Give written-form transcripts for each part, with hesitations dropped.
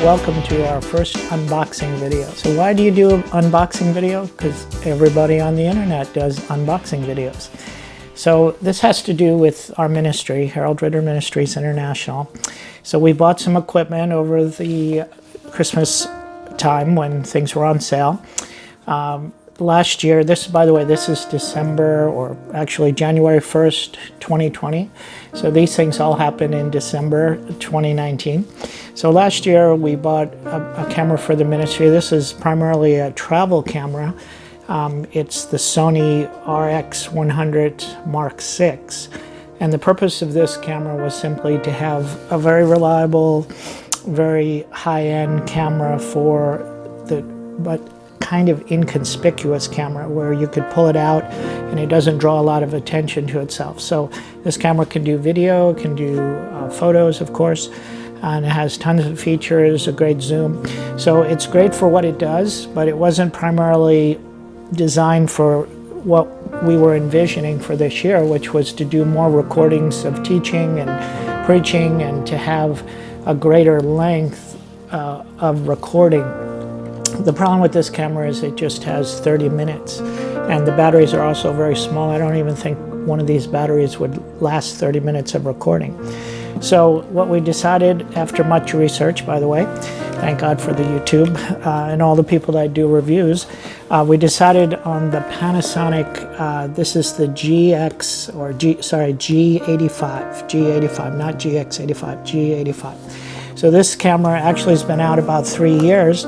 Welcome to our first unboxing video. So why do you do an unboxing video? Because everybody on the internet does unboxing videos. So this has to do with our ministry, Harold Ritter Ministries International. So we bought some equipment over the Christmas time when things were on sale. Last year, by the way, this is December, or actually January 1st, 2020. So these things all happened in December 2019. So last year we bought a camera for the ministry. This is primarily a travel camera. It's the Sony RX100 Mark VI. And the purpose of this camera was simply to have a very reliable, very high-end camera but kind of inconspicuous camera where you could pull it out and it doesn't draw a lot of attention to itself. So this camera can do video, can do photos, of course, and it has tons of features, a great zoom. So it's great for what it does, but it wasn't primarily designed for what we were envisioning for this year, which was to do more recordings of teaching and preaching and to have a greater length of recording. The problem with this camera is it just has 30 minutes, and the batteries are also very small. I don't even think one of these batteries would last 30 minutes of recording. So what we decided, after much research, by the way, thank God for the YouTube and all the people that do reviews, we decided on the Panasonic, this is the G85, not GX85, G85. So this camera actually has been out about 3 years.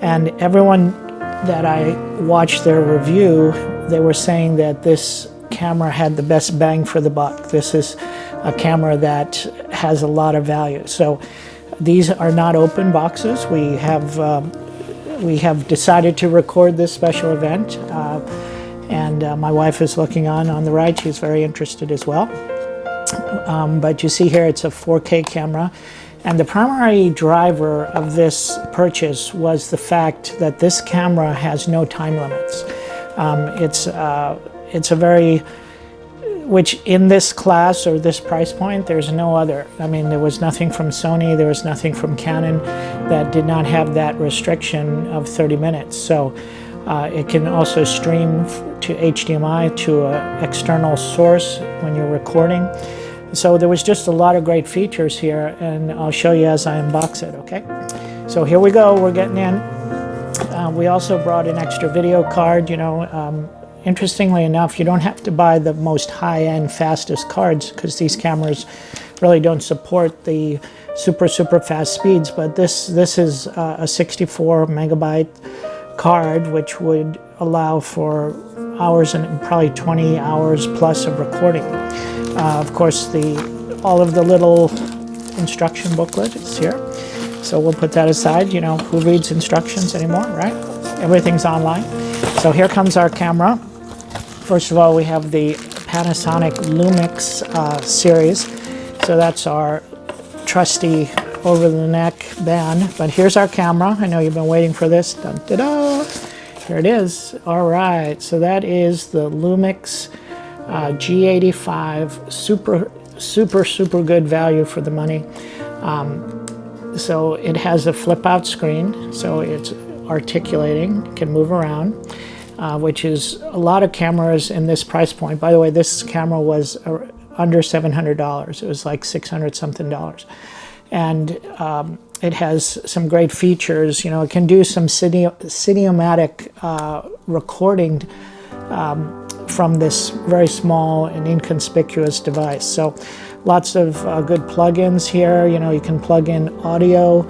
And everyone that I watched their review, they were saying that this camera had the best bang for the buck. This is a camera that has a lot of value. So these are not open boxes. We have decided to record this special event, and my wife is looking on the right. She's very interested as well. But you see here, it's a 4K camera. And the primary driver of this purchase was the fact that this camera has no time limits. It's a very, which in this class or this price point, there's no other. I mean, there was nothing from Sony, there was nothing from Canon that did not have that restriction of 30 minutes. So it can also stream to HDMI to an external source when you're recording. So there was just a lot of great features here, and I'll show you as I unbox it, okay? So here we go, we're getting in. We also brought an extra video card. Interestingly enough, you don't have to buy the most high-end, fastest cards, because these cameras really don't support the super fast speeds, but this is a 64 megabyte card, which would allow for hours and probably 20 hours plus of recording. Of course, all of the little instruction booklet is here. So we'll put that aside. You know, who reads instructions anymore, right? Everything's online. So here comes our camera. First of all, we have the Panasonic Lumix series. So that's our trusty over-the-neck band. But here's our camera. I know you've been waiting for this. Dun, da, da. Here it is. All right. So that is the Lumix G85, super good value for the money. So it has a flip out screen, so it's articulating, can move around, which is a lot of cameras in this price point. By the way, this camera was under $700. It was like $600 something. And it has some great features. You know, it can do some cinematic recording from this very small and inconspicuous device. So lots of good plugins here. You know, you can plug in audio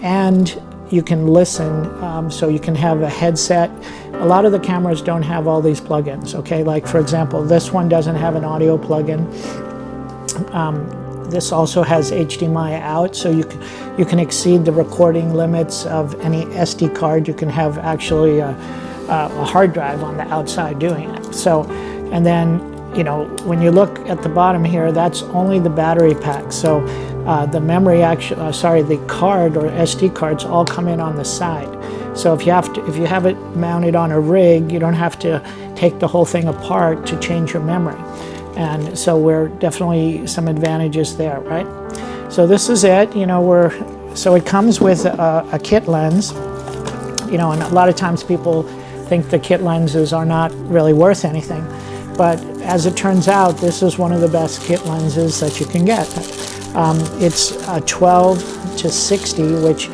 and you can listen, so you can have a headset. A lot of the cameras don't have all these plugins, okay? Like, for example, this one doesn't have an audio plugin. This also has HDMI out, so you can exceed the recording limits of any SD card. You can have actually a hard drive on the outside doing it. So, and then, you know, when you look at the bottom here, that's only the battery pack. So the memory the card or SD cards all come in on the side. So if you have it mounted on a rig, you don't have to take the whole thing apart to change your memory. And so we're definitely some advantages there, right? So this is it. So it comes with a kit lens. And a lot of times people think the kit lenses are not really worth anything, but as it turns out, this is one of the best kit lenses that you can get. It's a 12 to 60, which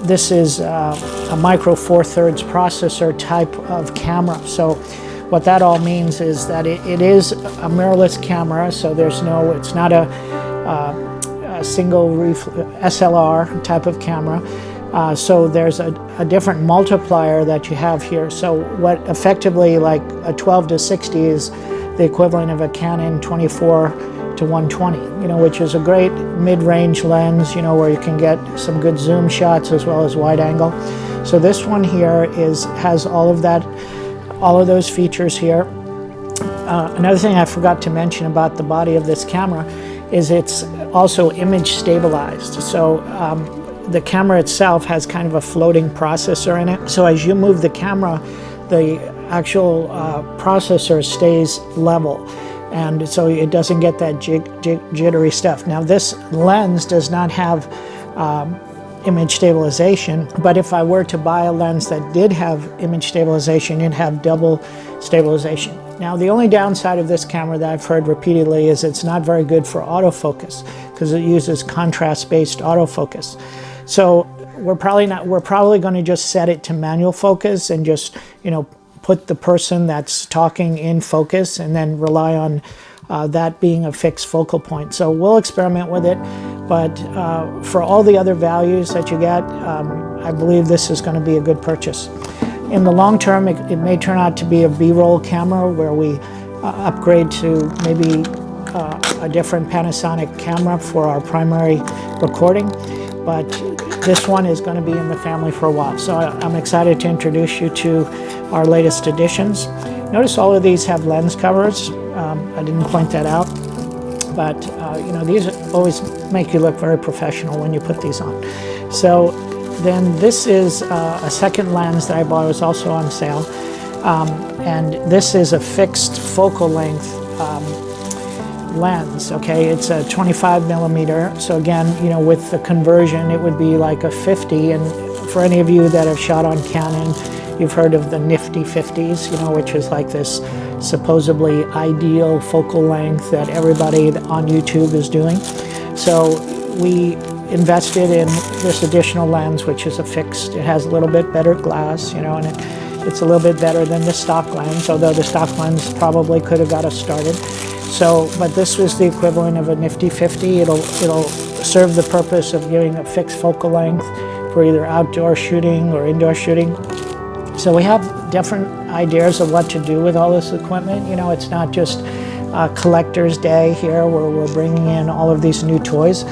this is a micro four thirds processor type of camera. So what that all means is that it is a mirrorless camera, so it's not a single SLR type of camera. So there's a different multiplier that you have here. So what effectively, like a 12 to 60 is the equivalent of a Canon 24 to 120, which is a great mid-range lens, where you can get some good zoom shots as well as wide angle. So this one here has all of those features here. Another thing I forgot to mention about the body of this camera is it's also image stabilized. So the camera itself has kind of a floating processor in it. So as you move the camera, the actual processor stays level. And so it doesn't get that jittery stuff. Now this lens does not have image stabilization, but if I were to buy a lens that did have image stabilization, you'd have double stabilization. Now the only downside of this camera that I've heard repeatedly is it's not very good for autofocus because it uses contrast-based autofocus. So we're probably going to just set it to manual focus and just put the person that's talking in focus and then rely on that being a fixed focal point. So we'll experiment with it, but for all the other values that you get, I believe this is going to be a good purchase. In the long term, it may turn out to be a B-roll camera where we upgrade to maybe a different Panasonic camera for our primary recording, but this one is going to be in the family for a while. So I'm excited to introduce you to our latest additions. Notice all of these have lens covers. I didn't point that out, but these always make you look very professional when you put these on. So then this is a second lens that I bought. It was also on sale, and this is a fixed focal length lens. Okay, it's a 25 millimeter. So again, with the conversion, it would be like a 50. And for any of you that have shot on Canon, you've heard of the nifty 50s, which is like this supposedly ideal focal length that everybody on YouTube is doing. So we invested in this additional lens, which is a fixed. It has a little bit better glass, and it's a little bit better than the stock lens, although the stock lens probably could have got us started. So, but this was the equivalent of a nifty 50. It'll serve the purpose of giving a fixed focal length for either outdoor shooting or indoor shooting. So we have different ideas of what to do with all this equipment. It's not just collector's day here where we're bringing in all of these new toys,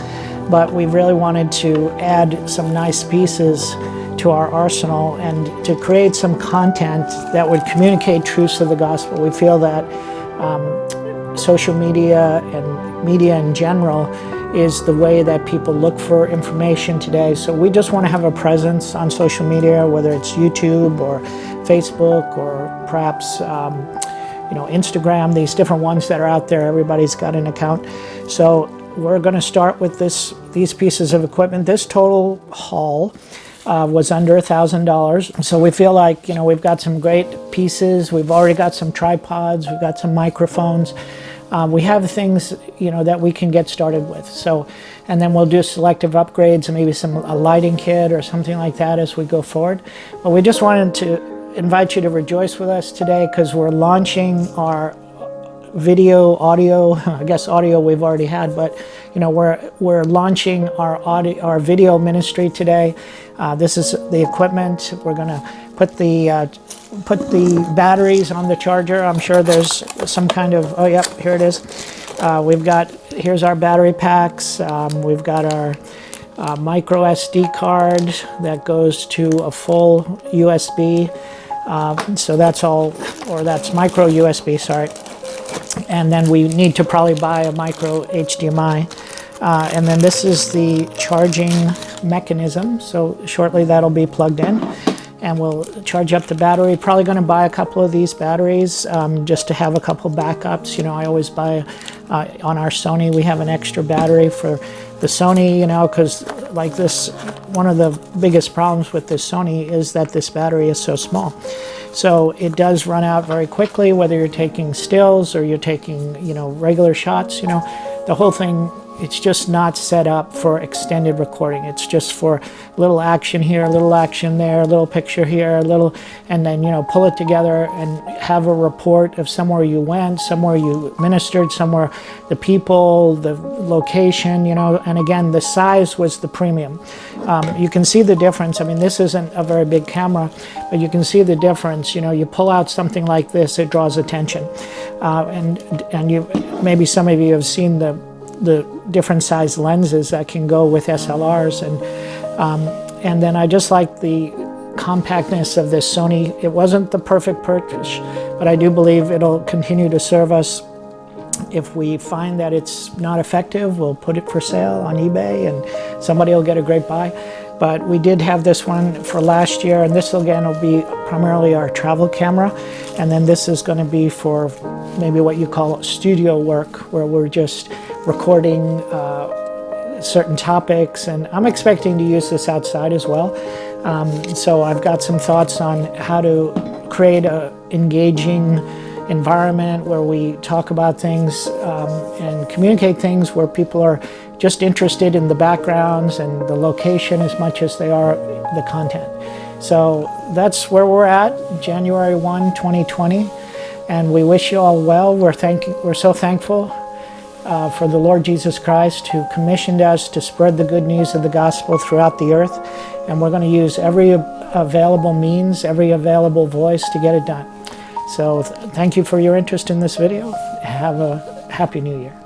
but we really wanted to add some nice pieces to our arsenal and to create some content that would communicate truths of the gospel. We feel that social media and media in general is the way that people look for information today. So we just want to have a presence on social media, whether it's YouTube or Facebook or perhaps Instagram, these different ones that are out there. Everybody's got an account. So we're going to start with these pieces of equipment. This total haul was under $1,000. So we feel like, we've got some great pieces. We've already got some tripods. We've got some microphones. We have things, that we can get started with. So, and then we'll do selective upgrades and maybe a lighting kit or something like that as we go forward. But we just wanted to invite you to rejoice with us today because we're launching our video, audio. I guess audio we've already had, but we're launching our video ministry today. This is the equipment. We're going to put the batteries on the charger. I'm sure there's some kind of, oh yep, here it is. Here's our battery packs. We've got our micro SD card that goes to a full USB. So that's all, or that's micro USB, sorry. And then we need to probably buy a micro HDMI. And then this is the charging mechanism. So shortly that'll be plugged in, and we'll charge up the battery. Probably going to buy a couple of these batteries just to have a couple backups. You know, I always buy on our Sony, we have an extra battery for the Sony, you know, because like this, one of the biggest problems with this Sony is that this battery is so small. So it does run out very quickly, whether you're taking stills or you're taking, you know, regular shots. You know, the whole thing, it's just not set up for extended recording. It's just for a little action here, a little action there, a little picture here, a little, and then, you know, pull it together and have a report of somewhere you went, somewhere you ministered, somewhere, the people, the location, you know. And again, the size was the premium. You can see the difference. I mean, this isn't a very big camera, but you can see the difference. You know, you pull out something like this, it draws attention. And you, maybe some of you have seen the different size lenses that can go with SLRs, and then I just like the compactness of this Sony. It wasn't the perfect purchase, but I do believe it'll continue to serve us. If we find that it's not effective, we'll put it for sale on eBay and somebody will get a great buy. But we did have this one for last year, and this again will be primarily our travel camera, and then this is going to be for maybe what you call studio work, where we're just recording certain topics, and I'm expecting to use this outside as well. So I've got some thoughts on how to create a engaging environment where we talk about things and communicate things where people are just interested in the backgrounds and the location as much as they are the content. So that's where we're at, January 1, 2020, and we wish you all well. We're so thankful for the Lord Jesus Christ, who commissioned us to spread the good news of the gospel throughout the earth, and we're going to use every available means, every available voice to get it done. So thank you for your interest in this video. Have a Happy New Year.